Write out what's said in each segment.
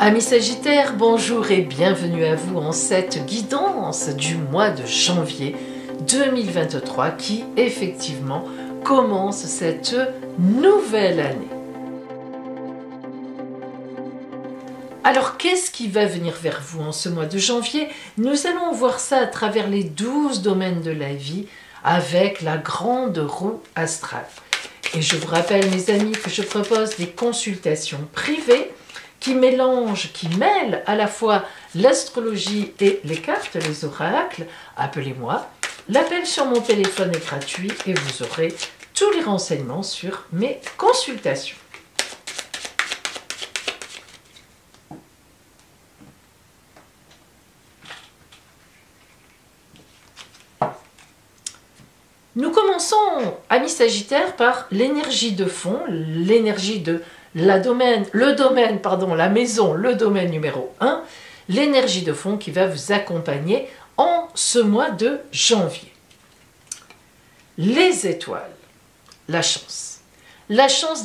Amis Sagittaires, bonjour et bienvenue à vous en cette guidance du mois de janvier 2023 qui effectivement commence cette nouvelle année. Alors qu'est-ce qui va venir vers vous en ce mois de janvier? Nous allons voir ça à travers les 12 domaines de la vie avec la grande roue astrale. Et je vous rappelle mes amis que je propose des consultations privées qui mêlent à la fois l'astrologie et les cartes, les oracles. Appelez-moi. L'appel sur mon téléphone est gratuit et vous aurez tous les renseignements sur mes consultations. Nous commençons, amis Sagittaires, par l'énergie de fond, l'énergie de la maison, le domaine numéro 1, l'énergie de fond qui va vous accompagner en ce mois de janvier. Les étoiles, la chance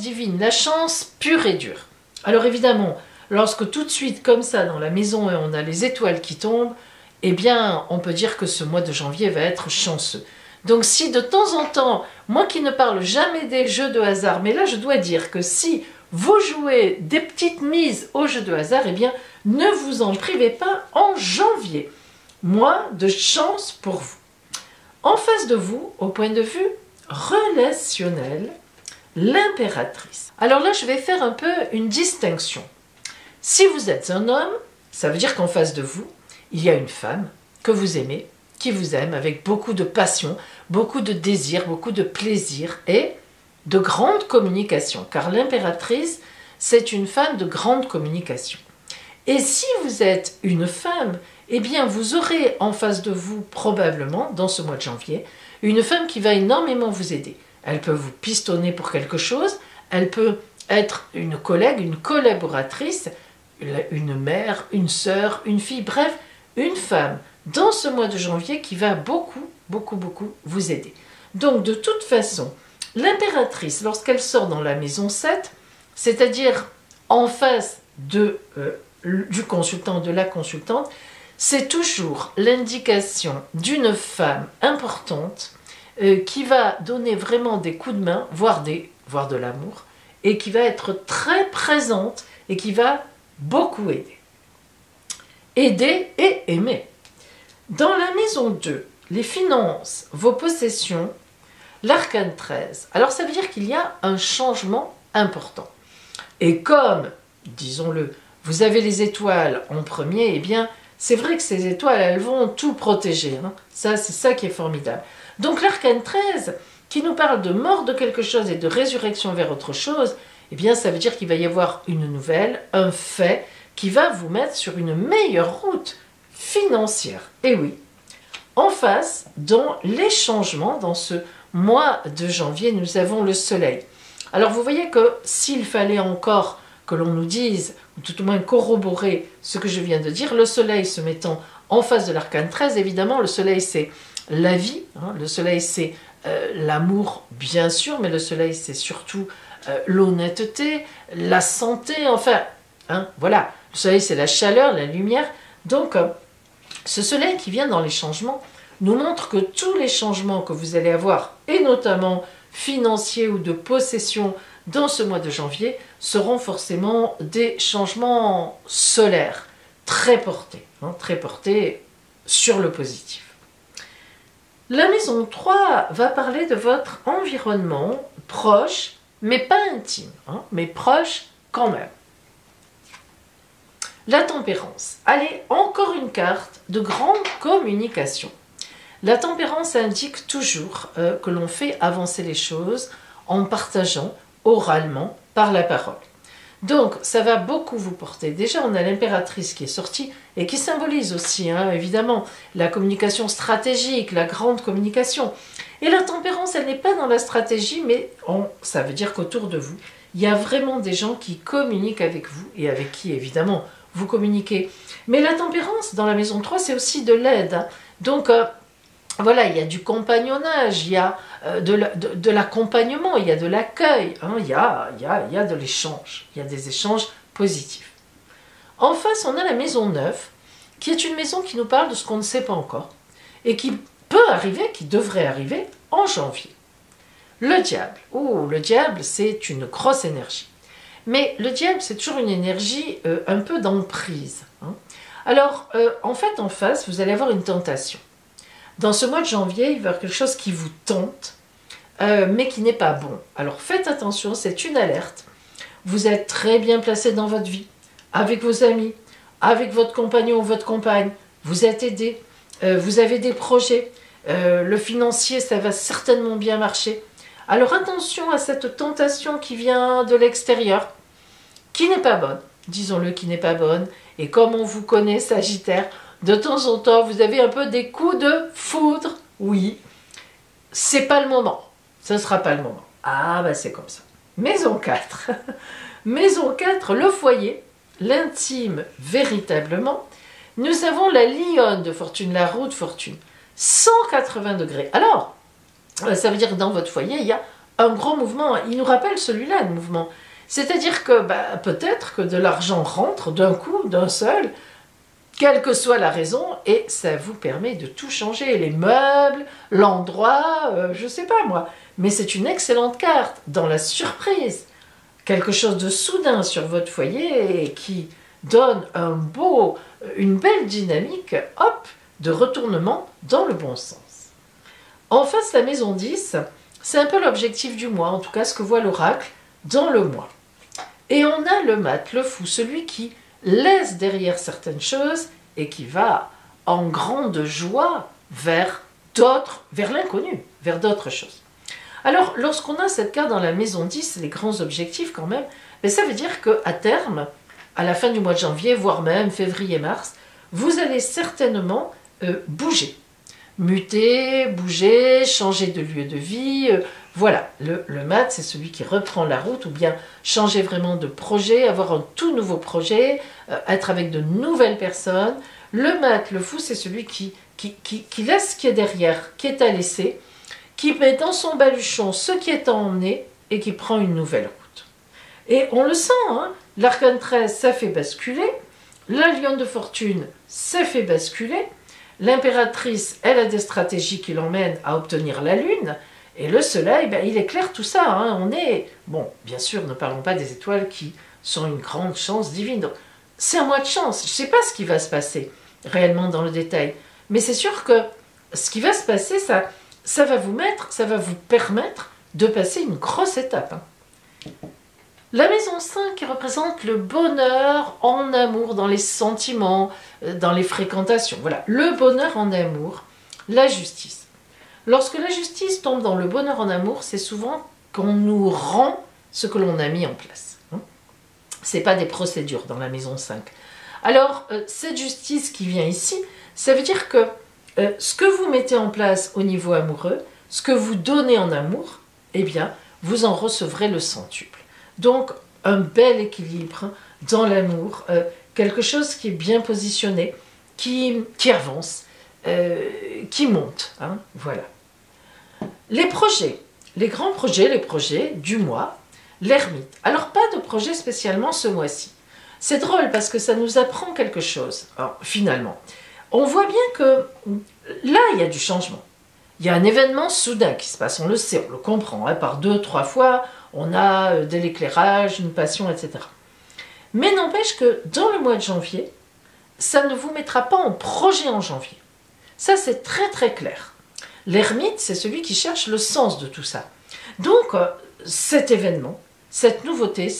divine, la chance pure et dure. Alors évidemment, lorsque tout de suite, comme ça, dans la maison 1, on a les étoiles qui tombent, eh bien, on peut dire que ce mois de janvier va être chanceux. Donc si de temps en temps, moi qui ne parle jamais des jeux de hasard, mais là je dois dire que si vous jouez des petites mises aux jeux de hasard, eh bien ne vous en privez pas en janvier. Mois de chance pour vous. En face de vous, au point de vue relationnel, l'impératrice. Alors là je vais faire un peu une distinction. Si vous êtes un homme, ça veut dire qu'en face de vous, il y a une femme que vous aimez, qui vous aime avec beaucoup de passion, beaucoup de désir, beaucoup de plaisir et de grande communication. Car l'impératrice, c'est une femme de grande communication. Et si vous êtes une femme, eh bien vous aurez en face de vous probablement, dans ce mois de janvier, une femme qui va énormément vous aider. Elle peut vous pistonner pour quelque chose, elle peut être une collègue, une collaboratrice, une mère, une sœur, une fille, bref, une femme dans ce mois de janvier qui va beaucoup vous aider. Donc de toute façon, l'impératrice, lorsqu'elle sort dans la maison 7, c'est-à-dire en face du consultant, de la consultante, c'est toujours l'indication d'une femme importante qui va donner vraiment des coups de main, voire de l'amour, et qui va être très présente et qui va beaucoup aider. Aider et aimer. Dans la maison 2, les finances, vos possessions, l'arcane 13. Alors ça veut dire qu'il y a un changement important. Et comme, disons-le, vous avez les étoiles en premier, eh bien c'est vrai que ces étoiles, elles vont tout protéger. Hein. Ça, c'est ça qui est formidable. Donc l'arcane 13, qui nous parle de mort de quelque chose et de résurrection vers autre chose, eh bien ça veut dire qu'il va y avoir une nouvelle, un fait, qui va vous mettre sur une meilleure route financière. Et oui, en face, dans les changements, dans ce mois de janvier, nous avons le soleil. Alors vous voyez que s'il fallait encore que l'on nous dise, ou tout au moins corroborer ce que je viens de dire, le soleil se mettant en face de l'arcane 13, évidemment, le soleil c'est la vie, hein, le soleil c'est l'amour bien sûr, mais le soleil c'est surtout l'honnêteté, la santé, enfin, hein, voilà, le soleil c'est la chaleur, la lumière, donc ce soleil qui vient dans les changements nous montre que tous les changements que vous allez avoir, et notamment financiers ou de possession dans ce mois de janvier, seront forcément des changements solaires, très portés sur le positif. La maison 3 va parler de votre environnement proche, mais pas intime, hein, mais proche quand même. La tempérance. Allez, encore une carte de grande communication. La tempérance indique toujours que l'on fait avancer les choses en partageant oralement par la parole. Donc, ça va beaucoup vous porter. Déjà, on a l'impératrice qui est sortie et qui symbolise aussi, hein, évidemment, la communication stratégique, la grande communication. Et la tempérance, elle n'est pas dans la stratégie, mais ça veut dire qu'autour de vous, il y a vraiment des gens qui communiquent avec vous et avec qui, évidemment, vous communiquez. Mais la tempérance, dans la maison 3, c'est aussi de l'aide. Hein. Donc, voilà, il y a du compagnonnage, il y a de l'accompagnement, il y a de l'accueil, hein, il y a de l'échange, il y a des échanges positifs. En face, on a la maison 9, qui est une maison qui nous parle de ce qu'on ne sait pas encore, et qui peut arriver, qui devrait arriver, en janvier. Le diable. Oh, le diable, c'est une grosse énergie. Mais le diable, c'est toujours une énergie un peu d'emprise. Hein. Alors, en fait, en face, vous allez avoir une tentation. Dans ce mois de janvier, il va y avoir quelque chose qui vous tente, mais qui n'est pas bon. Alors, faites attention, c'est une alerte. Vous êtes très bien placé dans votre vie, avec vos amis, avec votre compagnon ou votre compagne. Vous êtes aidé, vous avez des projets. Le financier, ça va certainement bien marcher. Alors, attention à cette tentation qui vient de l'extérieur, qui n'est pas bonne. Disons-le, qui n'est pas bonne. Et comme on vous connaît, Sagittaire, de temps en temps, vous avez un peu des coups de foudre. Oui, c'est pas le moment. Ce ne sera pas le moment. Ah, bah c'est comme ça. Maison 4. Maison 4, le foyer, l'intime véritablement. Nous avons la lionne de fortune, la roue de fortune. 180 degrés. Alors, ça veut dire que dans votre foyer, il y a un gros mouvement. Il nous rappelle celui-là, le mouvement. C'est-à-dire que peut-être que de l'argent rentre d'un coup, d'un seul, quelle que soit la raison, et ça vous permet de tout changer. Les meubles, l'endroit, je ne sais pas moi. Mais c'est une excellente carte dans la surprise. Quelque chose de soudain sur votre foyer et qui donne une belle dynamique, hop, de retournement dans le bon sens. En face, la maison 10, c'est un peu l'objectif du mois, en tout cas ce que voit l'oracle dans le mois. Et on a le mat, le fou, celui qui laisse derrière certaines choses et qui va en grande joie vers l'inconnu, vers d'autres choses. Alors, lorsqu'on a cette carte dans la maison 10, les grands objectifs quand même, mais ça veut dire qu'à terme, à la fin du mois de janvier, voire même février-mars, vous allez certainement bouger. Muter, bouger, changer de lieu de vie. Voilà, le mat, c'est celui qui reprend la route ou bien changer vraiment de projet, avoir un tout nouveau projet, être avec de nouvelles personnes. Le mat, le fou, c'est celui qui laisse ce qui est derrière, qui est à laisser, qui met dans son baluchon ce qui est à emmener et qui prend une nouvelle route. Et on le sent, hein, l'arcane 13, ça fait basculer, la lionne de fortune, ça fait basculer, l'impératrice, elle a des stratégies qui l'emmènent à obtenir la lune, et le soleil, il éclaire tout ça. Hein. On est, bon, bien sûr, ne parlons pas des étoiles qui sont une grande chance divine. Donc, c'est un mois de chance. Je ne sais pas ce qui va se passer réellement dans le détail, mais c'est sûr que ce qui va se passer, ça va vous permettre de passer une grosse étape. Hein. La maison 5 qui représente le bonheur en amour, dans les sentiments, dans les fréquentations. Voilà, le bonheur en amour, la justice. Lorsque la justice tombe dans le bonheur en amour, c'est souvent qu'on nous rend ce que l'on a mis en place. Ce n'est pas des procédures dans la maison 5. Alors, cette justice qui vient ici, ça veut dire que ce que vous mettez en place au niveau amoureux, ce que vous donnez en amour, eh bien, vous en recevrez le centuple. Donc, un bel équilibre dans l'amour, quelque chose qui est bien positionné, qui avance, qui monte. Hein, voilà. Les projets, les grands projets, les projets du mois, l'ermite. Alors, pas de projet spécialement ce mois-ci. C'est drôle parce que ça nous apprend quelque chose, alors, finalement. On voit bien que là, il y a du changement. Il y a un événement soudain qui se passe, on le sait, on le comprend. Hein, par 2-3 fois, on a de l'éclairage, une passion, etc. Mais n'empêche que dans le mois de janvier, ça ne vous mettra pas en projet en janvier. Ça, c'est très très clair. L'ermite, c'est celui qui cherche le sens de tout ça. Donc, cet événement, cette nouveauté,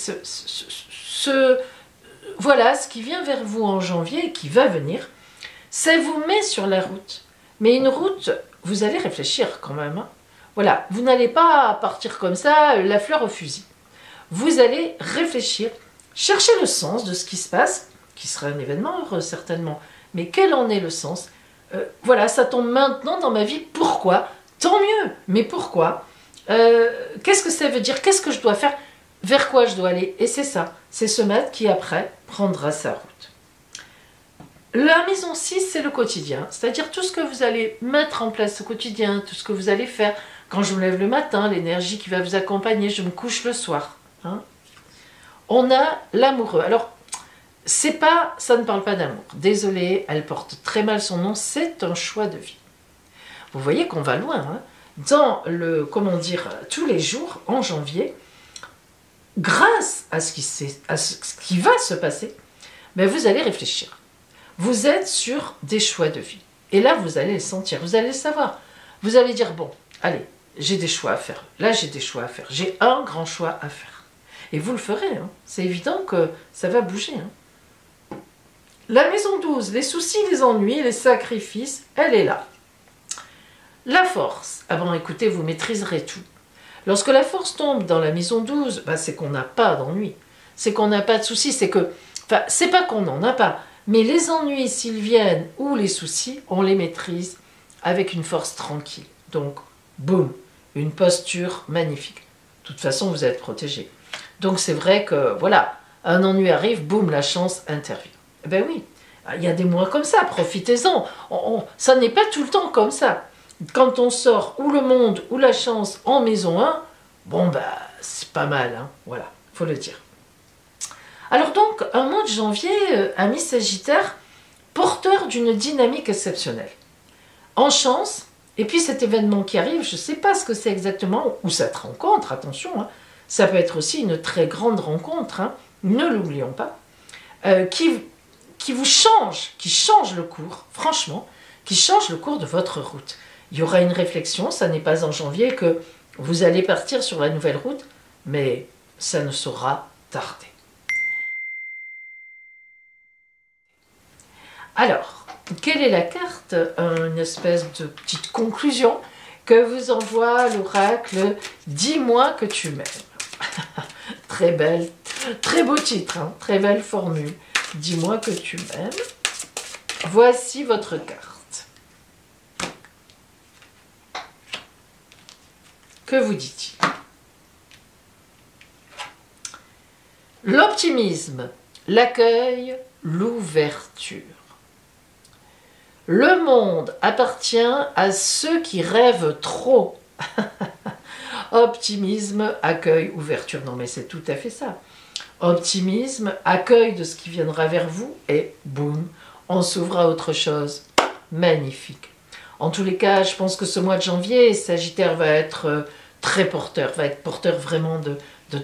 voilà, ce qui vient vers vous en janvier et qui va venir, ça vous met sur la route. Mais une route, vous allez réfléchir quand même. Hein. Voilà, vous n'allez pas partir comme ça, la fleur au fusil. Vous allez réfléchir, chercher le sens de ce qui se passe, qui serait un événement heureux certainement, mais quel en est le sens? Voilà, ça tombe maintenant dans ma vie, pourquoi? Tant mieux, mais pourquoi? Qu'est-ce que ça veut dire? Qu'est-ce que je dois faire? Vers quoi je dois aller? Et c'est ça, c'est ce maître qui après prendra sa route. La maison 6, c'est le quotidien, c'est-à-dire tout ce que vous allez mettre en place au quotidien, tout ce que vous allez faire. Quand je me lève le matin, l'énergie qui va vous accompagner, je me couche le soir. Hein. On a l'amoureux. Alors, ça ne parle pas d'amour. Désolée, elle porte très mal son nom, c'est un choix de vie. Vous voyez qu'on va loin, hein. Dans le, comment dire, tous les jours, en janvier, grâce à ce qui va se passer, mais vous allez réfléchir. Vous êtes sur des choix de vie. Et là, vous allez le sentir, vous allez le savoir. Vous allez dire, bon, allez, j'ai des choix à faire. Là, j'ai des choix à faire. J'ai un grand choix à faire. Et vous le ferez, hein. C'est évident que ça va bouger, hein. La maison 12, les soucis, les ennuis, les sacrifices, elle est là. La force, ah bon, écoutez, vous maîtriserez tout. Lorsque la force tombe dans la maison 12, bah, c'est qu'on n'a pas d'ennui. C'est qu'on n'a pas de soucis, c'est que, enfin, c'est pas qu'on n'en a pas, mais les ennuis, s'ils viennent, ou les soucis, on les maîtrise avec une force tranquille. Donc, boum, une posture magnifique. De toute façon, vous êtes protégé. Donc, c'est vrai que, voilà, un ennui arrive, boum, la chance intervient. Eh ben oui, il y a des mois comme ça, profitez-en. Ça n'est pas tout le temps comme ça. Quand on sort ou le monde ou la chance en maison 1, bon, bah, c'est pas mal, hein, voilà, faut le dire. Alors donc, un mois de janvier, ami Sagittaire, porteur d'une dynamique exceptionnelle. En chance, et puis cet événement qui arrive, je ne sais pas ce que c'est exactement, ou cette rencontre, attention, hein, ça peut être aussi une très grande rencontre, hein, ne l'oublions pas, qui vous change, qui change le cours, franchement, qui change le cours de votre route. Il y aura une réflexion, ça n'est pas en janvier que vous allez partir sur la nouvelle route, mais ça ne saura tarder. Alors, quelle est la carte? Une espèce de petite conclusion que vous envoie l'oracle « Dis-moi que tu m'aimes ». Très belle, très beau titre, hein, très belle formule. « Dis-moi que tu m'aimes ». Voici votre carte. Que vous dit-il? L'optimisme, l'accueil, l'ouverture. Le monde appartient à ceux qui rêvent trop. Optimisme, accueil, ouverture. Non mais c'est tout à fait ça. Optimisme, accueil de ce qui viendra vers vous et boum, on s'ouvre à autre chose. Magnifique. En tous les cas, je pense que ce mois de janvier, Sagittaire va être très porteur, va être porteur vraiment de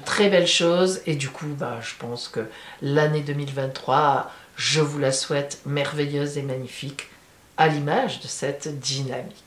très belles choses. Et du coup, bah, je pense que l'année 2023, je vous la souhaite merveilleuse et magnifique, à l'image de cette dynamique.